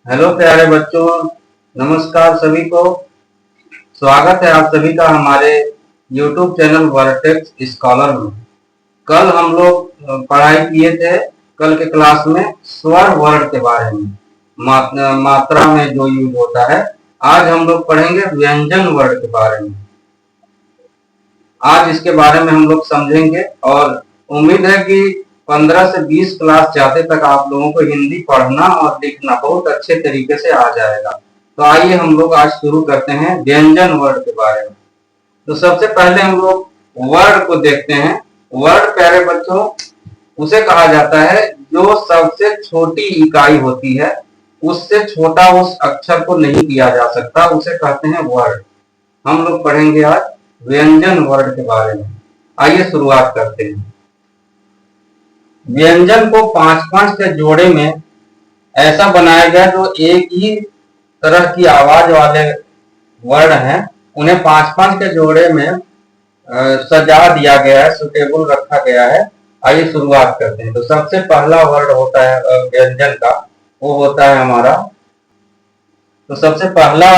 Hello प्यारे बच्चों, नमस्कार सभी को। स्वागत है आप सभी का हमारे YouTube चैनल वर्टेक्स स्कॉलर में। कल हम लोग पढ़ाई किए थे कल के क्लास में स्वर वर्ण के बारे में, मात्रा में जो यूज होता है। आज हम लोग पढ़ेंगे व्यंजन वर्ण के बारे में। आज इसके बारे में हम लोग समझेंगे और उम्मीद है कि 15 से 20 क्लास जाते तक आप लोगों को हिंदी पढ़ना और लिखना बहुत अच्छे तरीके से आ जाएगा। तो आइए हम लोग आज शुरू करते हैं व्यंजन वर्ण के बारे में। तो सबसे पहले हम लोग वर्ण को देखते हैं। वर्ण प्यारे बच्चों उसे कहा जाता है जो सबसे छोटी इकाई होती है, उससे छोटा उस अक्षर को नहीं किया जा सकता, उसे कहते हैं वर्ण। हम लोग पढ़ेंगे आज व्यंजन वर्ण के बारे में। आइए शुरुआत करते हैं। व्यंजन को 5-5 के जोड़े में ऐसा बनाया गया जो एक ही तरह की आवाज वाले वर्ण हैं, उन्हें 5-5 के जोड़े में सजा दिया गया है, सुटेबल रखा गया है। आइए शुरुआत करते हैं। तो सबसे पहला वर्ण होता है व्यंजन का, वो होता है हमारा। तो सबसे पहला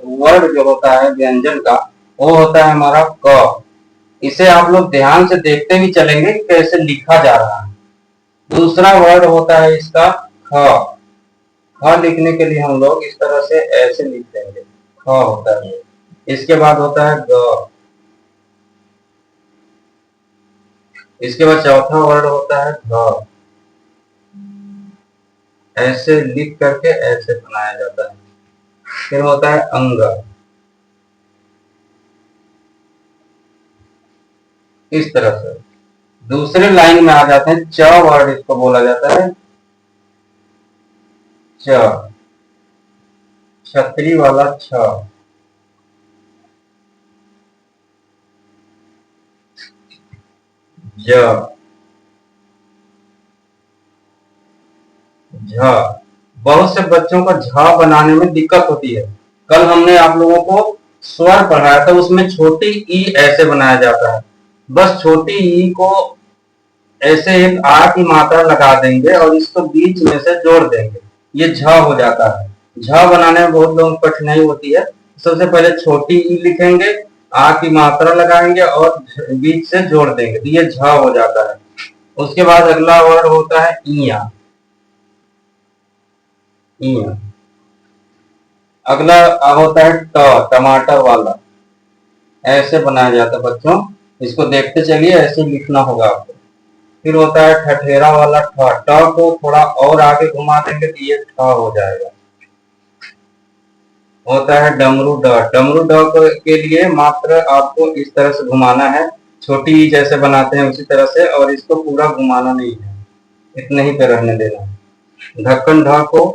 वर्ण जो होता है व्यंजन का वो होता है हमारा क। इसे आप लोग ध्यान से देखते भी चलेंगे कि कैसे लिखा जा रहा है। दूसरा वर्ड होता है इसका ख। ख लिखने के लिए हम लोग इस तरह से ऐसे लिख देंगे, ख होता है। इसके बाद होता है ग। इसके बाद चौथा वर्ड होता है घ। ऐसे लिख करके ऐसे बनाया जाता है। फिर होता है अंग। इस तरह से दूसरे लाइन में आ जाते हैं। च वर्ड इसको बोला जाता है। च, छतरी वाला छ। ज, झ। बहुत से बच्चों को झ बनाने में दिक्कत होती है। कल हमने आप लोगों को स्वर पढ़ाया था, उसमें छोटी ई ऐसे बनाया जाता है। बस छोटी ई को ऐसे एक आ की मात्रा लगा देंगे और इसको बीच में से जोड़ देंगे, ये झ हो जाता है। झ बनाने में बहुत लोगों को कठिनाई होती है। सबसे पहले छोटी ई लिखेंगे, आ की मात्रा लगाएंगे और बीच से जोड़ देंगे, तो ये झ हो जाता है। उसके बाद अगला वर्ड होता है इया। इया। अगला होता है ट, टमाटर वाला। ऐसे बनाया जाता है बच्चों, इसको देखते चलिए, ऐसे लिखना होगा आपको। फिर होता है ठठेरा वाला ठ। ट को थोड़ा और आगे घुमा देंगे तो ये ठ हो जाएगा। होता है डमरू ड। डमरू ड के लिए मात्र आपको इस तरह से घुमाना है, छोटी जैसे बनाते हैं उसी तरह से, और इसको पूरा घुमाना नहीं है, इतने ही पे रहने देना है। ढक्कन ढ को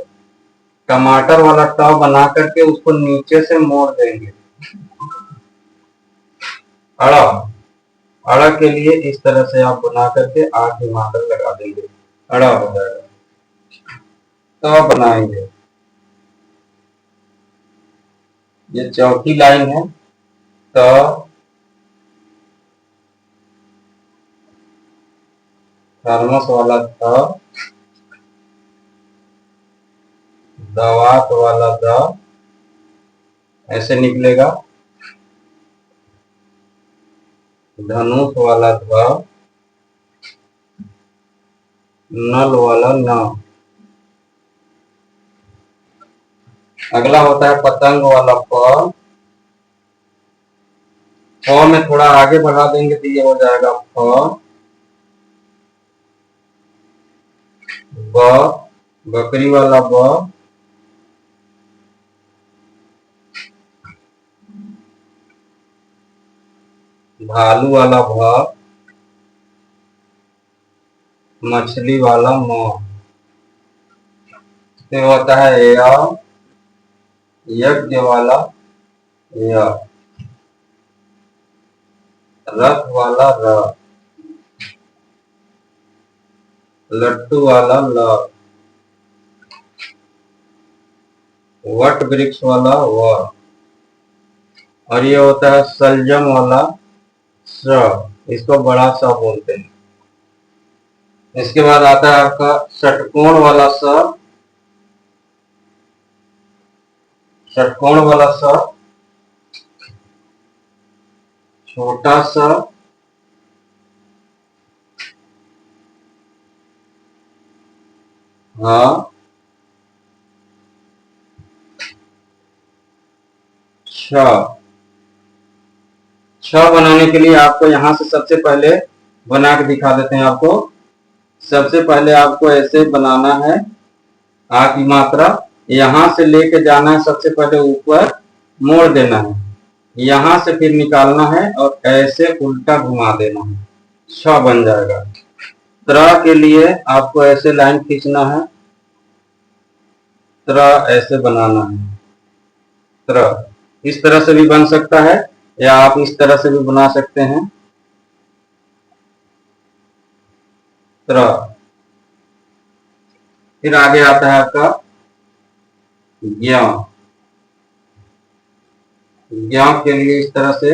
टमाटर वाला ट बना करके उसको नीचे से मोड़ देंगे। अड़ा, अड़ा के लिए इस तरह से आप बना करके आठ मात्रा लगा देंगे, अड़ा हो जाएगा। तो बनाएंगे, ये चौथी लाइन है। तो थर्मस वाला थ, दवात वाला द, ऐसे निकलेगा। धनुष वाला ध, नल वाला न। अगला होता है पतंग वाला प। फ में थोड़ा आगे बढ़ा देंगे तो ये हो जाएगा फ। ब, बकरी वाला ब। भालू वाला भ, मछली वाला म। फिर होता है य, यज्ञ वाला य। रथ वाला र, लट्टू वाला ल। वट वृक्ष वाला व। और ये होता है सलजम वाला स, इसको बड़ा सा बोलते हैं। इसके बाद आता है आपका षटकोण वाला स, षटकोण वाला स, छोटा सा हाँ छ। छ बनाने के लिए आपको यहां से सबसे पहले बना के दिखा देते हैं आपको। सबसे पहले आपको ऐसे बनाना है, आ की मात्रा यहां से लेके जाना है, सबसे पहले ऊपर मोड़ देना है, यहां से फिर निकालना है और ऐसे उल्टा घुमा देना है, छ बन जाएगा। त्र के लिए आपको ऐसे लाइन खींचना है, त्र ऐसे बनाना है, त्र इस तरह से भी बन सकता है या आप इस तरह से भी बना सकते हैं, त्र। फिर आगे आता है आपका ज्ञ। ज्ञ के लिए इस तरह से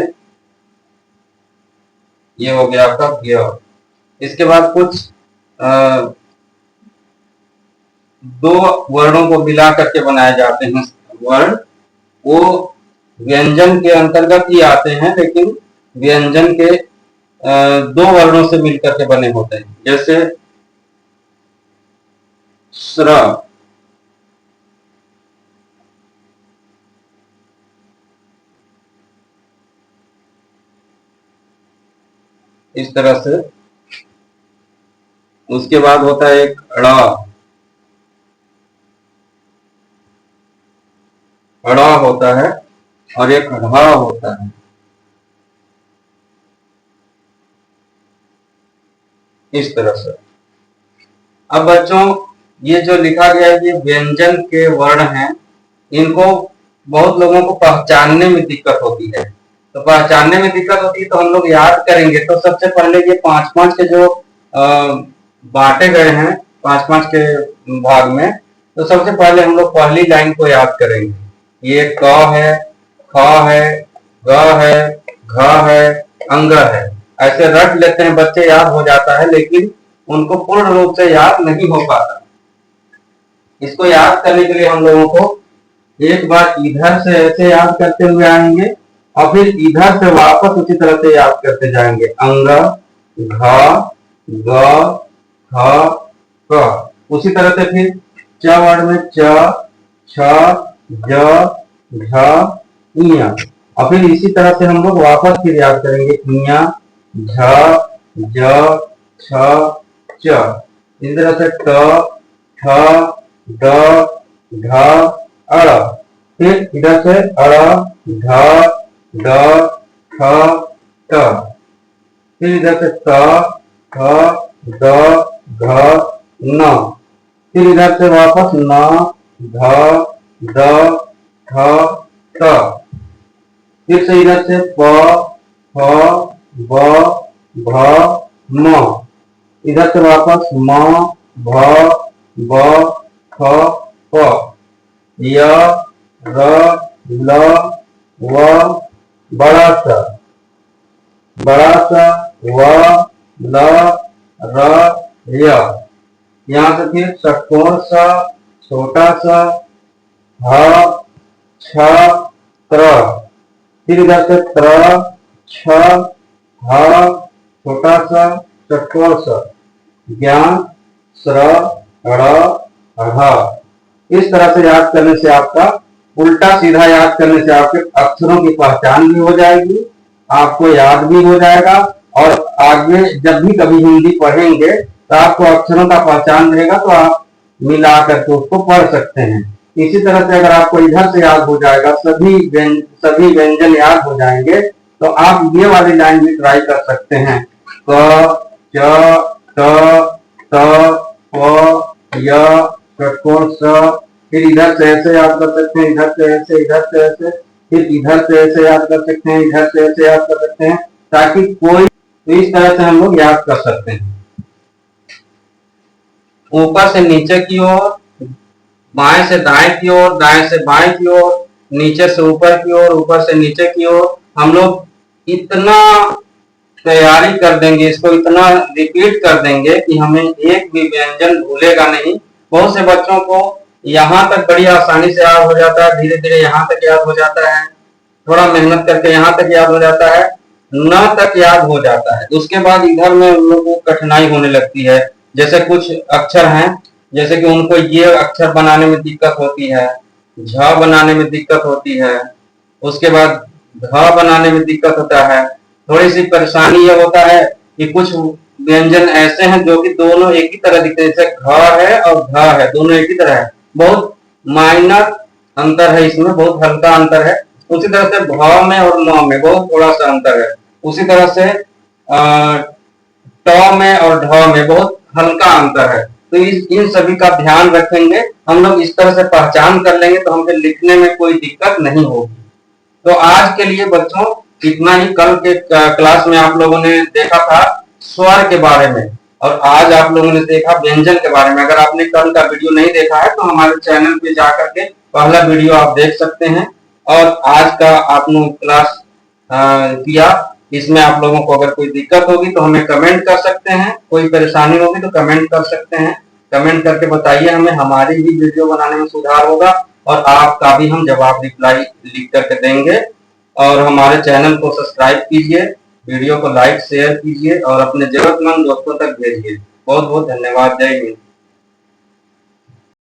ये हो गया आपका ज्ञ। इसके बाद कुछ दो वर्णों को मिला करके बनाए जाते हैं वर्ण, वो व्यंजन के अंतर्गत ही आते हैं, लेकिन व्यंजन के दो वर्णों से मिलकर के बने होते हैं। जैसे श्र, इस तरह से। उसके बाद होता है एक ड़, ड़ होता है और एक ढ होता है, इस तरह से। अब बच्चों ये जो लिखा गया है ये व्यंजन के वर्ण हैं, इनको बहुत लोगों को पहचानने में दिक्कत होती है। तो पहचानने में दिक्कत होती है तो हम लोग याद करेंगे तो सबसे पहले ये पांच पांच के जो बांटे गए हैं पांच पांच के भाग में, तो सबसे पहले हम लोग पहली लाइन को याद करेंगे। ये क है, ख है, ग है, घ है, अंग है, ऐसे रट लेते हैं बच्चे, याद हो जाता है, लेकिन उनको पूर्ण रूप से याद नहीं हो पाता। इसको याद करने के लिए हम लोगों को एक बार इधर से ऐसे याद करते हुए आएंगे और फिर इधर से वापस उसी तरह से याद करते जाएंगे। अंग, घ, ग, ख, क। उसी तरह से फिर च वर्ण में च, छ, ज, झ, ञ। और फिर इसी तरह से हम लोग वापस फिर याद करेंगे ञ, झ, ज, छ, च। इस तरह से ट, ठ, ड, ढ, अड़। फिर इधर से अड़, ढ, ड, ठ, ट। फिर इधर से त, थ, द, घ, न। फिर इधर से वापस न, ध, द, ठ, त। फिर से इधर से प, फ, ब, भ, म। इधर से वापस म, भ, ब, ख, प। य, र, ल, व, बड़ा सा, बड़ा सा, व, ल, र, य। यहाँ से फिर षटकोण सा, छोटा सा, ह, छ, त्र। फिर इधर से त्र, छ, ह, छोटा सा, षटकोण सा, ज्ञान, स्र, ड़, ढ़। इस तरह से याद करने से आपका उल्टा सीधा याद करने से आपके अक्षरों की पहचान भी हो जाएगी, आपको याद भी हो जाएगा, और आगे जब भी कभी हिंदी पढ़ेंगे तो आपको अक्षरों का पहचान रहेगा, तो आप मिला करके उसको पढ़ सकते हैं। इसी तरह से अगर आपको इधर से याद हो जाएगा, सभी व्यंजन याद हो जाएंगे, तो आप ये वाली लाइन भी ट्राई कर सकते हैं। क, च, त, त, प, य, षटकोण स। फिर इधर से ऐसे याद कर सकते हैं, इधर से ऐसे, इधर से ऐसे, फिर इधर से ऐसे याद कर सकते हैं, इधर से ऐसे याद कर सकते हैं, ताकि कोई तो इस तरह से हम लोग याद कर सकते हैं। ऊपर से नीचे की ओर, बाएं से दाएं की ओर, दाएं से बाएं की ओर, नीचे से ऊपर की ओर, ऊपर से नीचे की ओर, हम लोग इतना तैयारी कर देंगे, इसको इतना रिपीट कर देंगे कि हमें एक भी व्यंजन भूलेगा नहीं। बहुत से बच्चों को यहाँ तक बड़ी आसानी से याद हो जाता है, धीरे धीरे यहाँ तक याद हो जाता है, थोड़ा मेहनत करके यहाँ तक याद हो जाता है, न तक याद हो जाता है। उसके बाद इधर में उन लोगों को कठिनाई होने लगती है। जैसे कुछ अक्षर हैं, जैसे कि उनको ये अक्षर बनाने में दिक्कत होती है, झ बनाने में दिक्कत होती है, उसके बाद ध बनाने में दिक्कत होता है। थोड़ी सी परेशानी ये होता है कि कुछ व्यंजन ऐसे हैं जो कि दोनों एक ही तरह दिखते हैं, जैसे घ है और ध है, दोनों एक ही तरह है, बहुत माइनर अंतर है इसमें, बहुत हल्का अंतर है। उसी तरह से भ में और म में बहुत थोड़ा सा अंतर है। उसी तरह से ट में और ढ में बहुत हल्का अंतर है। तो इन सभी का ध्यान रखेंगे, हम लोग इस तरह से पहचान कर लेंगे तो हमें लिखने में कोई दिक्कत नहीं होगी। तो आज के लिए बच्चों इतना ही। कल के क्लास में आप लोगों ने देखा था स्वर के बारे में, और आज आप लोगों ने देखा व्यंजन के बारे में। अगर आपने कल का वीडियो नहीं देखा है तो हमारे चैनल पे जाकर के पहला वीडियो आप देख सकते हैं। और आज का आपने क्लास किया, इसमें आप लोगों को अगर कोई दिक्कत होगी तो हमें कमेंट कर सकते हैं, कोई परेशानी होगी तो कमेंट कर सकते हैं। कमेंट करके बताइए हमें, हमारी भी वीडियो बनाने में सुधार होगा और आपका भी हम जवाब रिप्लाई लिख करके देंगे। और हमारे चैनल को सब्सक्राइब कीजिए, वीडियो को लाइक शेयर कीजिए और अपने जरूरतमंद दोस्तों तक भेजिए। बहुत बहुत धन्यवाद। जय हिंद।